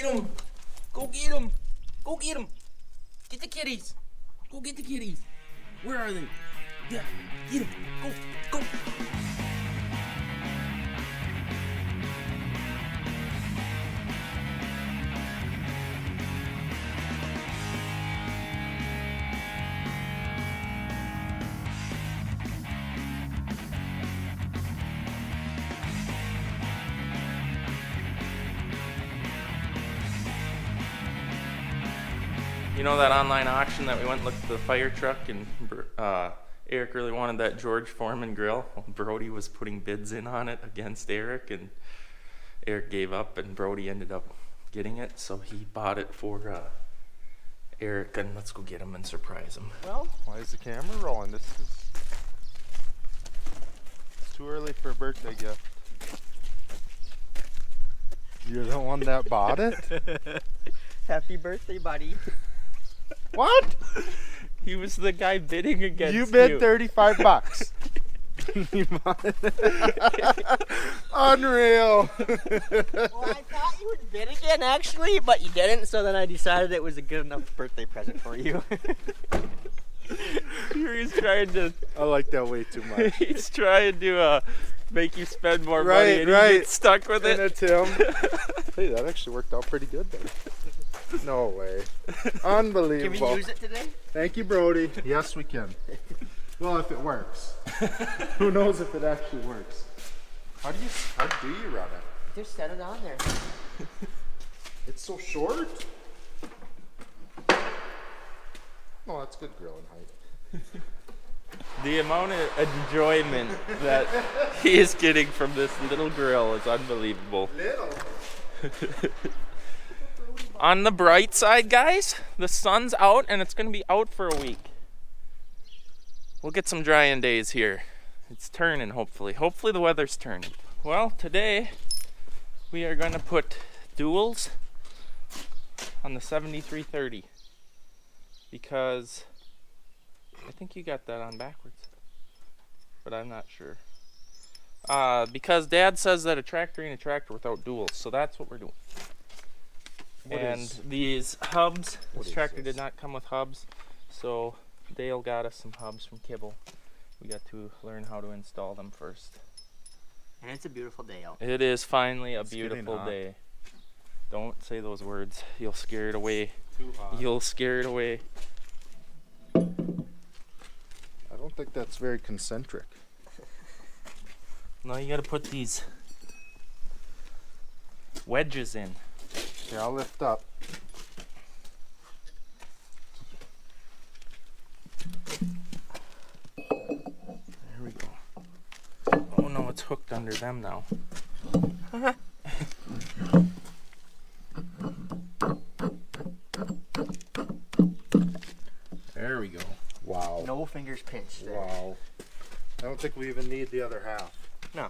get them. Go get them. Go get them. Get the kitties. Go get the kitties. Where are they? Yeah, get them. Go, go. You know that online auction that we went and looked at the fire truck and Eric really wanted that George Foreman grill? Well, Brody was putting bids in on it against Eric, and Eric gave up and Brody ended up getting it, so he bought it for Eric, and let's go get him and surprise him. Well, why is the camera rolling? It's too early for a birthday gift. You're the one that bought it? Happy birthday, buddy. What? He was the guy bidding against you. You bid $35. Unreal. Well, I thought you would bid again, actually, but you didn't, so then I decided it was a good enough birthday present for you. He's trying to... I like that way too much. He's trying to make you spend more money, and you get stuck with it. And it's him. Hey, that actually worked out pretty good then. No way. Unbelievable. Can we use it today? Thank you, Brody. Yes, we can. Well, if it works. Who knows if it actually works? How do you run it? Just set it on there. It's so short. Oh, that's good grilling height. The amount of enjoyment that he is getting from this little grill is unbelievable. Little. On the bright side, guys, the sun's out and it's going to be out for a week. We'll get some drying days here. It's turning, hopefully. Hopefully the weather's turning. Well, today we are going to put duals on the 7330 because I think you got that on backwards, but I'm not sure. Because Dad says that a tractor ain't a tractor without duals, so that's what we're doing. These hubs, this tractor did not come with hubs, so Dale got us some hubs from Kibble. We got to learn how to install them first. And it's a beautiful day out. It is finally a beautiful day. Don't say those words. You'll scare it away. Too hot. You'll scare it away. I don't think that's very concentric. Now you gotta put these wedges in. Okay, I'll lift up. There we go. Oh no, it's hooked under them now. There we go. Wow. No fingers pinched there. Wow. I don't think we even need the other half. No.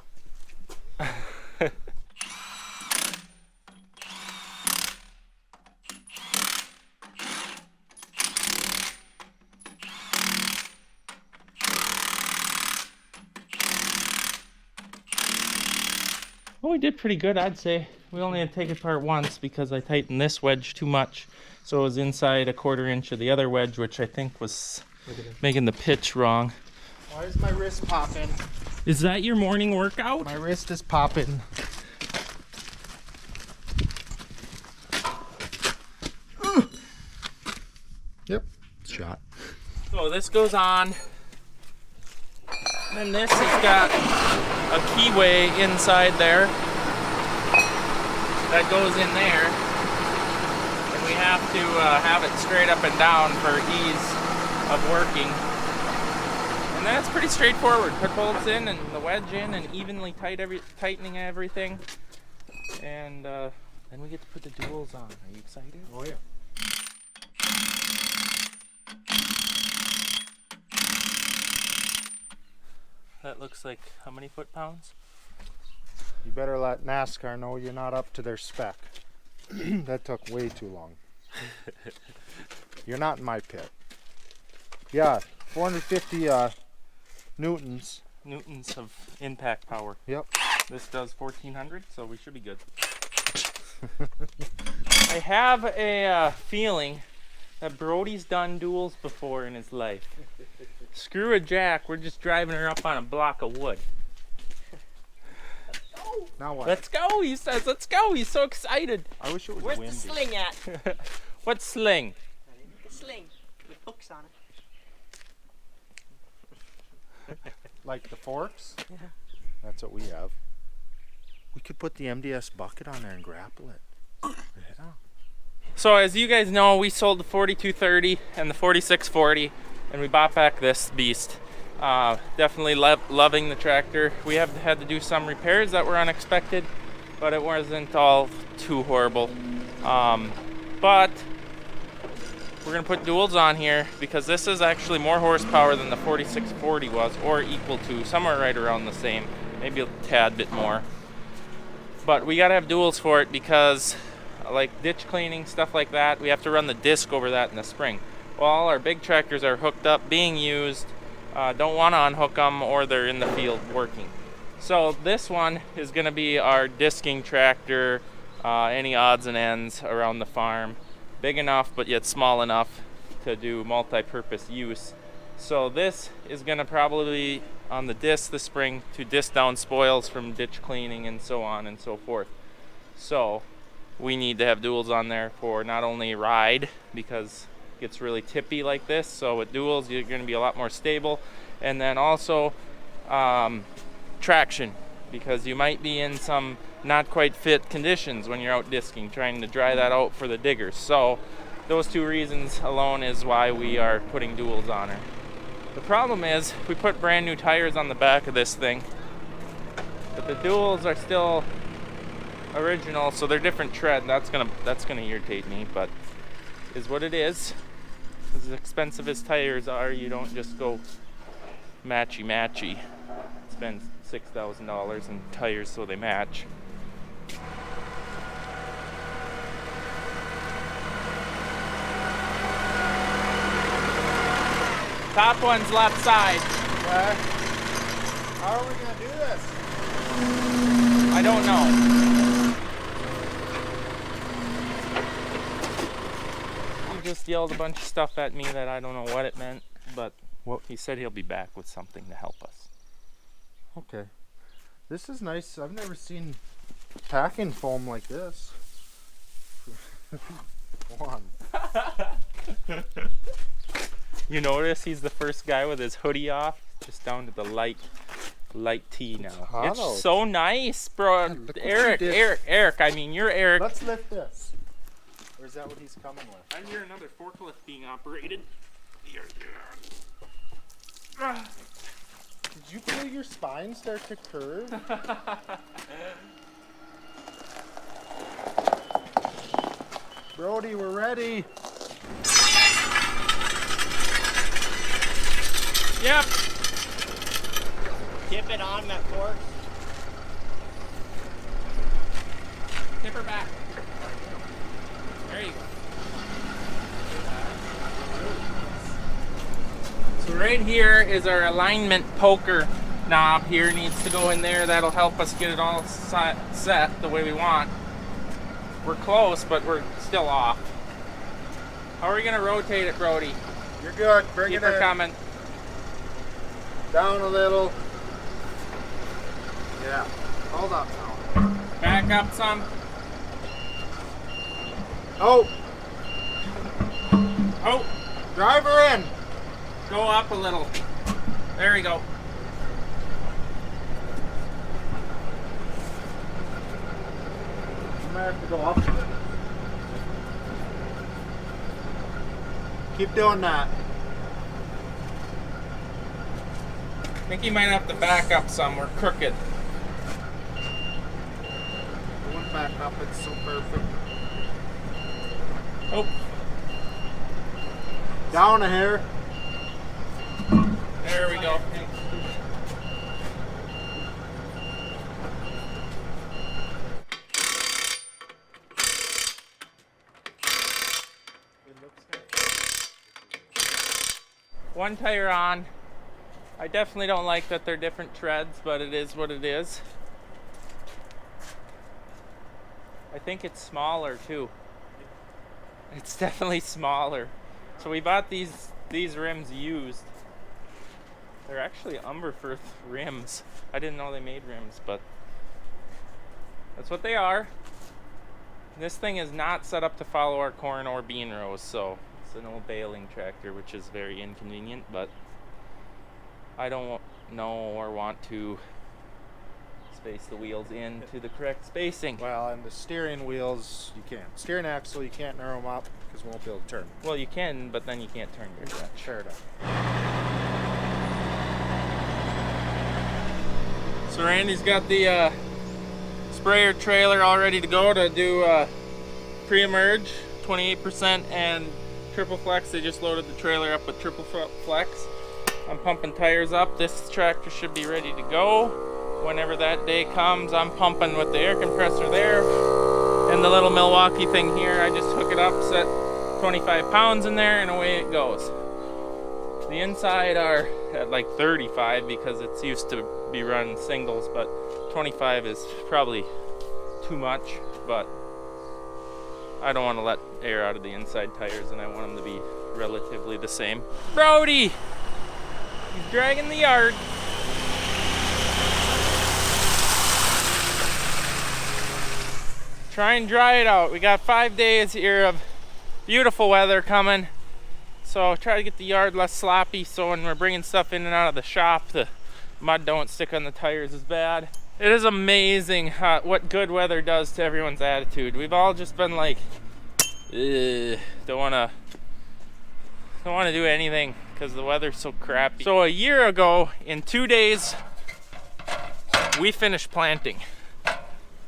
Well, we did pretty good, I'd say. We only had to take it apart once because I tightened this wedge too much. So it was inside a 1/4 inch of the other wedge, which I think was making the pitch wrong. Why is my wrist popping? Is that your morning workout? My wrist is popping. Yep, shot. So this goes on. And this has got a keyway inside there that goes in there. And we have to have it straight up and down for ease of working. And then it's pretty straightforward. Put bolts in and the wedge in and evenly tightening everything. And then we get to put the duals on. Are you excited? Oh yeah. That looks like how many foot-pounds? You better let NASCAR know you're not up to their spec. That took way too long. You're not in my pit. Yeah, 450 newtons. Newtons of impact power. Yep. This does 1400, so we should be good. I have a feeling that Brody's done duels before in his life. Screw a jack, we're just driving her up on a block of wood. Now what? Let's go, he says, let's go. He's so excited. I wish it was Where's windy. the sling at? What sling? The sling with hooks on it. Like the forks? Yeah. That's what we have. We could put the MDS bucket on there and grapple it. Yeah. So as you guys know, we sold the 4230 and the 4640, and we bought back this beast. Definitely loving the tractor. We have had to do some repairs that were unexpected, but it wasn't all too horrible. But we're gonna put duals on here because this is actually more horsepower than the 4640 was, or equal to, somewhere right around the same, maybe a tad bit more. But we gotta have duals for it because, like ditch cleaning, stuff like that, we have to run the disc over that in the spring. Well, all our big tractors are hooked up, being used, don't want to unhook them, or they're in the field working. So this one is going to be our disking tractor, any odds and ends around the farm. Big enough, but yet small enough to do multi-purpose use. So this is going to probably on the disc this spring to disc down spoils from ditch cleaning and so on and so forth. So we need to have duals on there for not only ride, because gets really tippy like this, so with duals you're going to be a lot more stable, and then also traction, because you might be in some not quite fit conditions when you're out disking, trying to dry that out for the diggers. So those two reasons alone is why we are putting duals on her. The problem is we put brand new tires on the back of this thing, but the duals are still original, so they're different tread. That's gonna irritate me, but is what it is. As expensive as tires are, you don't just go matchy spend $6,000 in tires so they match. Top one's left side. Okay. How are we gonna do this? I don't know. Just yelled a bunch of stuff at me that I don't know what it meant, but he said he'll be back with something to help us. Okay. This is nice. I've never seen packing foam like this. One. You notice he's the first guy with his hoodie off, just down to the light tee now. hot It's out. so nice, bro. look what you Eric, did. I mean, you're Eric. Let's lift this. Or is that what he's coming with? I hear another forklift being operated. Did you feel your spine start to curve? Brody, we're ready. Yep. Tip it on that fork. Tip her back. There you go. So right here is our alignment poker knob here. Needs to go in there. That'll help us get it all set the way we want. We're close, but we're still off. How are we gonna rotate it, Brody? You're good. Bring Keep it her in. coming. Down a little. Yeah. Hold up now. Back up some. Oh, Oh, drive her in. go up a little. There we go. You might have to go up. Keep doing that. I think you might have to back up some. We're crooked. I went back up. It's so perfect. Oh, Down a hair. there we go. One tire on. I definitely don't like that they're different treads, but it is what it is. I think it's smaller too. It's definitely smaller. So we bought these rims used. They're actually Umberfirth rims. I didn't know they made rims, but that's what they are. This thing is not set up to follow our corn or bean rows, so it's an old baling tractor, which is very inconvenient, but I don't know or want to space the wheels into the correct spacing. Well, and the steering wheels, you can't. Steering axle, you can't narrow them up because we won't be able to turn. Well, you can, but then you can't turn your track. Sure enough. So Randy's got the sprayer trailer all ready to go to do pre-emerge, 28% and triple flex. They just loaded the trailer up with triple flex. I'm pumping tires up. This tractor should be ready to go whenever that day comes. I'm pumping with the air compressor there and the little Milwaukee thing here. I just hook it up, set 25 pounds in there, and away it goes. The inside are at like 35 because it's used to be run singles, but 25 is probably too much, but I don't want to let air out of the inside tires and I want them to be relatively the same. Brody! He's dragging the yard. Try and dry it out. We got 5 days here of beautiful weather coming. So try to get the yard less sloppy so when we're bringing stuff in and out of the shop, the mud don't stick on the tires as bad. It is amazing what good weather does to everyone's attitude. We've all just been like, don't want to do anything because the weather's so crappy. So a year ago, in 2 days, we finished planting.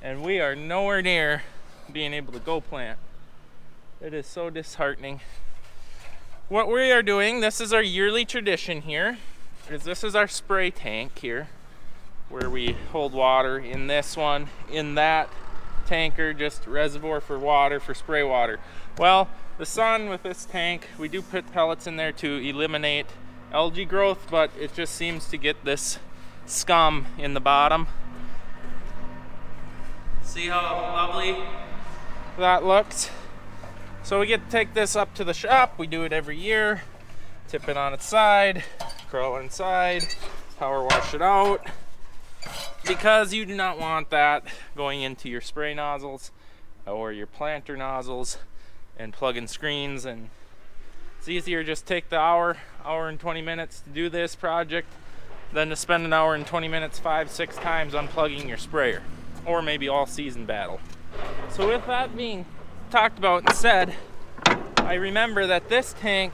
And we are nowhere near being able to go plant. It is so disheartening. What we are doing, this is our yearly tradition here, is this is our spray tank here, where we hold water in this one, in that tanker, just reservoir for water, for spray water. Well, the sun with this tank, we do put pellets in there to eliminate algae growth, but it just seems to get this scum in the bottom. See how lovely that looks? So we get to take this up to the shop. We do it every year. Tip it on its side, curl it inside, power wash it out, because you do not want that going into your spray nozzles or your planter nozzles and plugging screens. And it's easier just take the hour and 20 minutes to do this project than to spend an hour and 20 minutes 5-6 times unplugging your sprayer, or maybe all season battle. So with that being talked about and said, I remember that this tank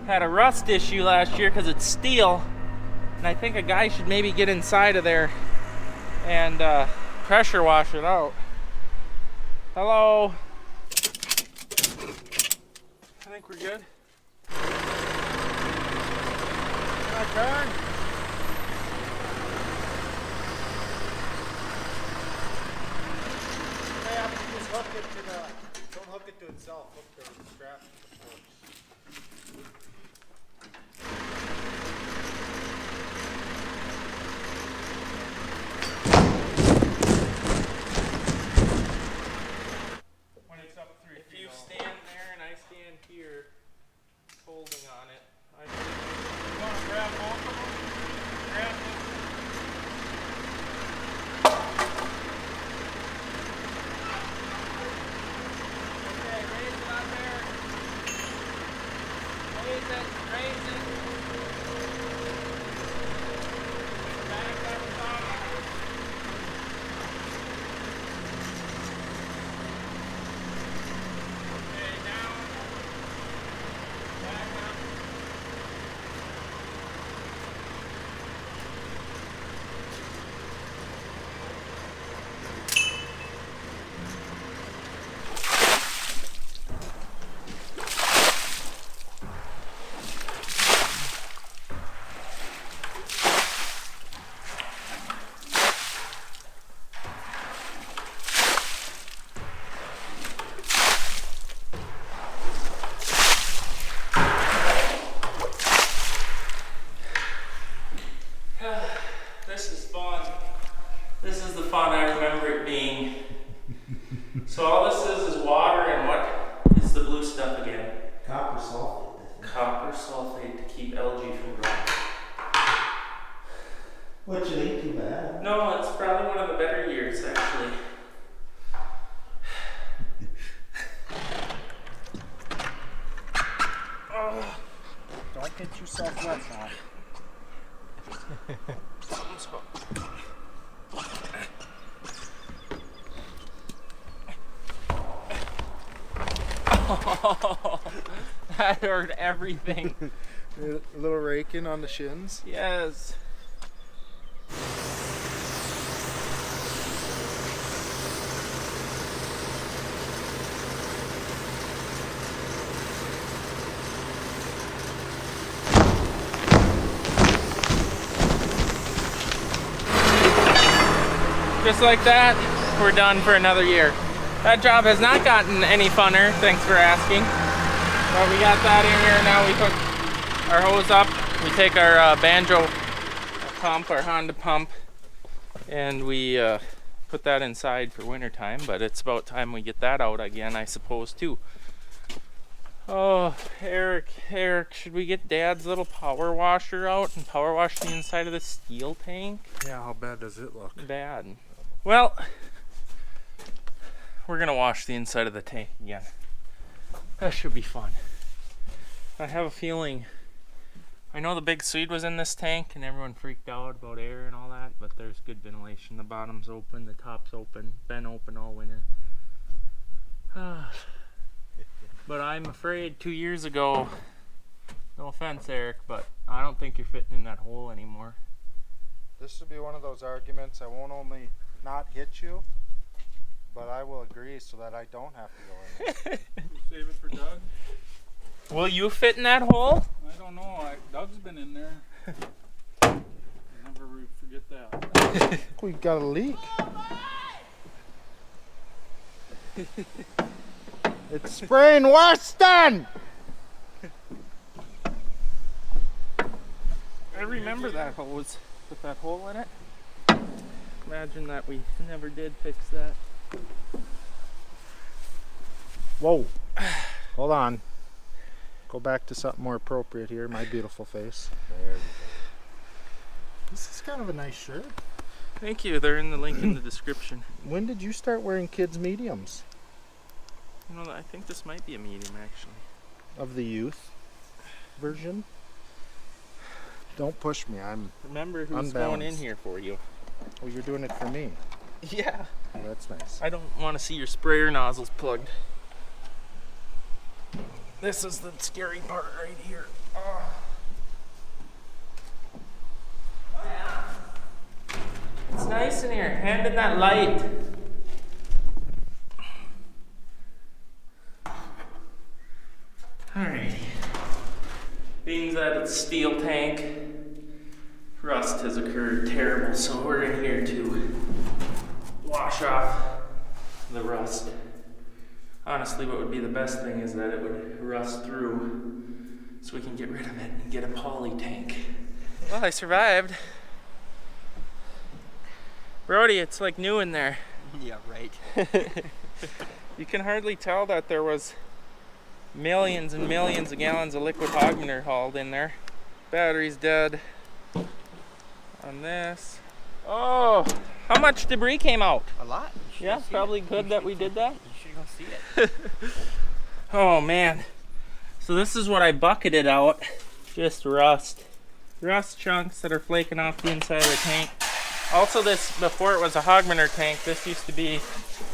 had a rust issue last year because it's steel, and I think a guy should maybe get inside of there and pressure wash it out. Hello? I think we're good. Can I turn? Just hook it to the, don't hook it to itself, hook the strap to the forks. When it's up 3 feet. If you stand there and I stand here holding on it, you want to grab both of them? Grab this. Raise it. Back up top. Okay, down. Back up. Which it ain't too bad. No, it's probably one of the better years, actually. Oh. Don't get yourself wet now. Something's hooked. Oh, that hurt everything. A little raking on the shins. Yes. Just like that, we're done for another year. That job has not gotten any funner, thanks for asking. But we got that in here, now we hook our hose up. We take our banjo pump, our Honda pump, and we put that inside for winter time, but it's about time we get that out again, I suppose, too. Oh, Eric, should we get Dad's little power washer out and power wash the inside of the steel tank? Yeah, how bad does it look? Bad. Well, we're gonna wash the inside of the tank again. That should be fun. I have a feeling, I know the big Swede was in this tank and everyone freaked out about air and all that, but there's good ventilation. The bottom's open, the top's open, been open all winter. But I'm afraid 2 years ago, no offense, Eric, but I don't think you're fitting in that hole anymore. This will be one of those arguments. I won't only not hit you, but I will agree so that I don't have to go in. Save it for Doug. Will you fit in that hole? I don't know. Doug's been in there. Never forget that. We got a leak. It's spraying Weston! I remember that hose with that hole in it. Imagine that we never did fix that. Whoa. Hold on. Go back to something more appropriate here. My beautiful face. There we go. This is kind of a nice shirt. Thank you. They're in the link in the description. When did you start wearing kids' mediums? You know, I think this might be a medium, actually. Of the youth version? Don't push me. I'm. Remember who's Unbalanced. going in here for you. Oh, you're doing it for me. Yeah. Oh, that's nice. I don't want to see your sprayer nozzles plugged. This is the scary part right here. Oh. Yeah. It's nice in here. Hand in that light. Alrighty. Being that it's steel tank, rust has occurred terrible, so we're in here to wash off the rust. Honestly, what would be the best thing is that it would rust through so we can get rid of it and get a poly tank. Well, I survived. Brody, it's like new in there. Yeah, right. You can hardly tell that there was millions and millions of gallons of liquid hog manure hauled in there. Battery's dead on this. Oh, how much debris came out? A lot. You should Yeah, go see probably it. good You that should we go- did that. You should go see it. Oh man. So this is what I bucketed out. Just rust. Rust chunks that are flaking off the inside of the tank. Also this, before it was a hog manure tank, this used to be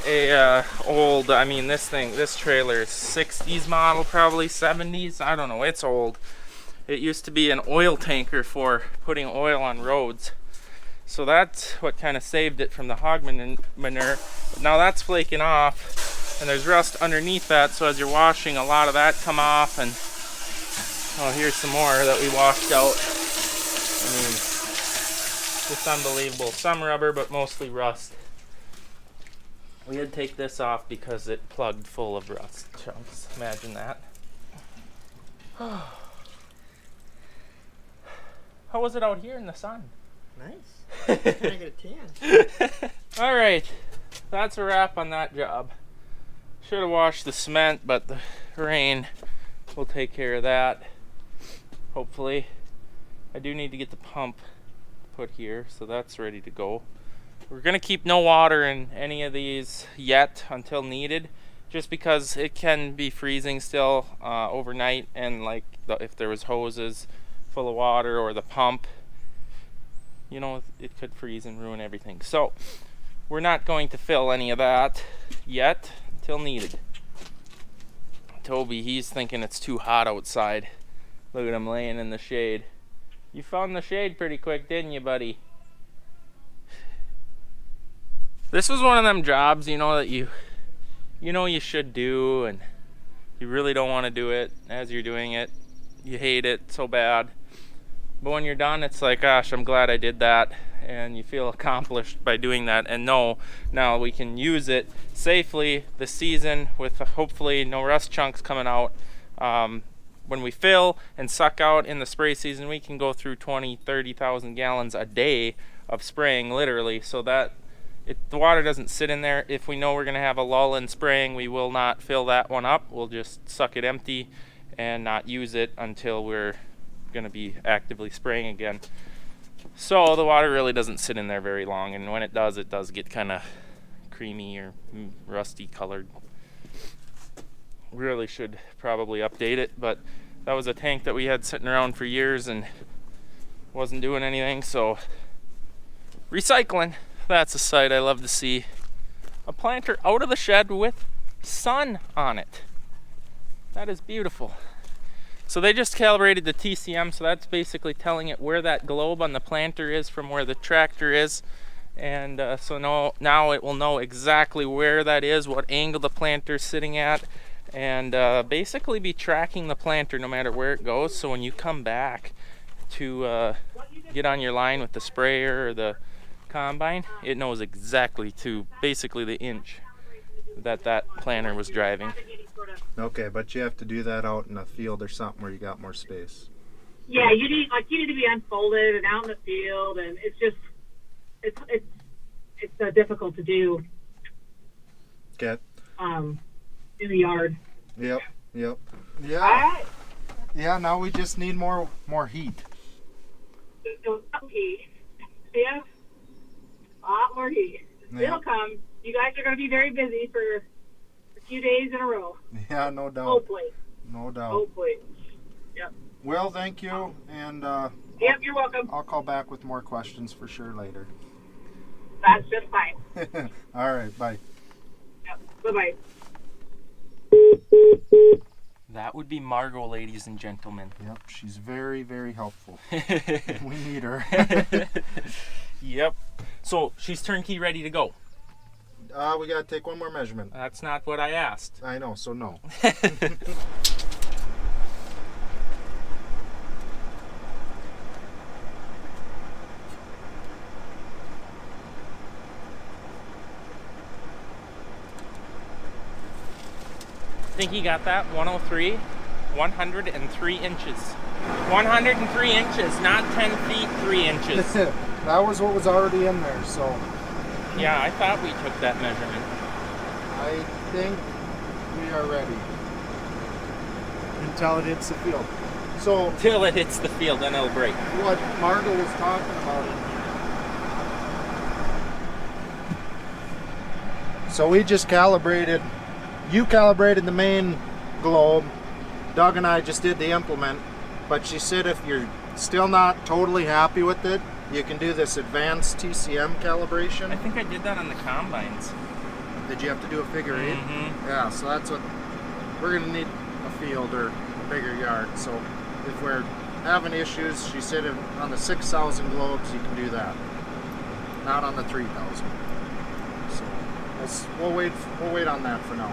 a old, this trailer is 60s model, probably 70s, I don't know, it's old. It used to be an oil tanker for putting oil on roads. So that's what kind of saved it from the hog manure. But now that's flaking off and there's rust underneath that, so as you're washing, a lot of that come off, and oh, here's some more that we washed out. I mean, just unbelievable. Some rubber, but mostly rust. We had to take this off because it plugged full of rust chunks. Imagine that. How was it out here in the sun? Nice. Can I get a tan? All right, that's a wrap on that job. Should have washed the cement, but the rain will take care of that. Hopefully. I do need to get the pump put here, so that's ready to go. We're gonna keep no water in any of these yet until needed, just because it can be freezing still overnight, and like if there was hoses full of water or the pump, you know, it could freeze and ruin everything. So we're not going to fill any of that yet until needed. Toby, he's thinking it's too hot outside. Look at him laying in the shade. You found the shade pretty quick, didn't you, buddy? This was one of them jobs, you know, that you know you should do, and you really don't want to do it. As you're doing it, you hate it so bad. But when you're done, it's like, gosh, I'm glad I did that, and you feel accomplished by doing that. And now we can use it safely this season with hopefully no rust chunks coming out. When we fill and suck out in the spray season, we can go through 20,000-30,000 gallons a day of spraying, literally, so that the water doesn't sit in there. If we know we're going to have a lull in spraying, we will not fill that one up. We'll just suck it empty and not use it until we're going to be actively spraying again. So the water really doesn't sit in there very long, and when it does get kind of creamy or rusty colored. Really should probably update it, but that was a tank that we had sitting around for years and wasn't doing anything. So recycling, that's a sight I love to see. A planter out of the shed with sun on it. That is beautiful. So they just calibrated the TCM, so that's basically telling it where that globe on the planter is from where the tractor is. And so now it will know exactly where that is, what angle the planter is sitting at, and basically be tracking the planter no matter where it goes. So when you come back to get on your line with the sprayer or the combine, it knows exactly to basically the inch that planter was driving. Okay, but you have to do that out in a field or something where you got more space. Yeah, you need to be unfolded and out in the field, and it's difficult to do. Okay. In the yard. Yep. Yeah. Alright. Yeah. Now we just need more heat. Heat. Yeah. A lot more heat. Yeah. It'll come. You guys are going to be very busy for a few days in a row. Yeah, no doubt. Hopefully. No doubt. Hopefully. Yep. Well, thank you, and Yep, you're welcome. I'll call back with more questions for sure later. That's just fine. All right, bye. Yep. Bye-bye. That would be Margot, ladies and gentlemen. Yep, she's very, very helpful. We need her. Yep. So she's turnkey ready to go. We gotta take one more measurement. That's not what I asked. I know, so no. Think he got that? 103, 103 inches. 103 inches, not 10 feet, 3 inches. That was what was already in there, so Yeah, I thought we took that measurement. I think we are ready. Until it hits the field. So Till it hits the field, then it'll break. what Margot was talking about in here. So we just calibrated. You calibrated the main globe. Doug and I just did the implement. But she said if you're still not totally happy with it, you can do this advanced TCM calibration. I think I did that on the combines. Did you have to do a figure eight? Mm-hmm. Yeah, so that's what we're gonna need, a field or a bigger yard. So if we're having issues, she said on the 6,000 globes you can do that, not on the 3,000. So we'll wait on that for now.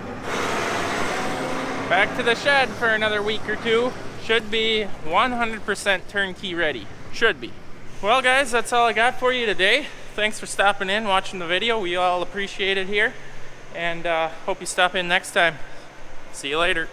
Back to the shed for another week or two. Should be 100% turnkey ready. Should be. Well guys, that's all I got for you today. Thanks for stopping in, watching the video. We all appreciate it here. And hope you stop in next time. See you later.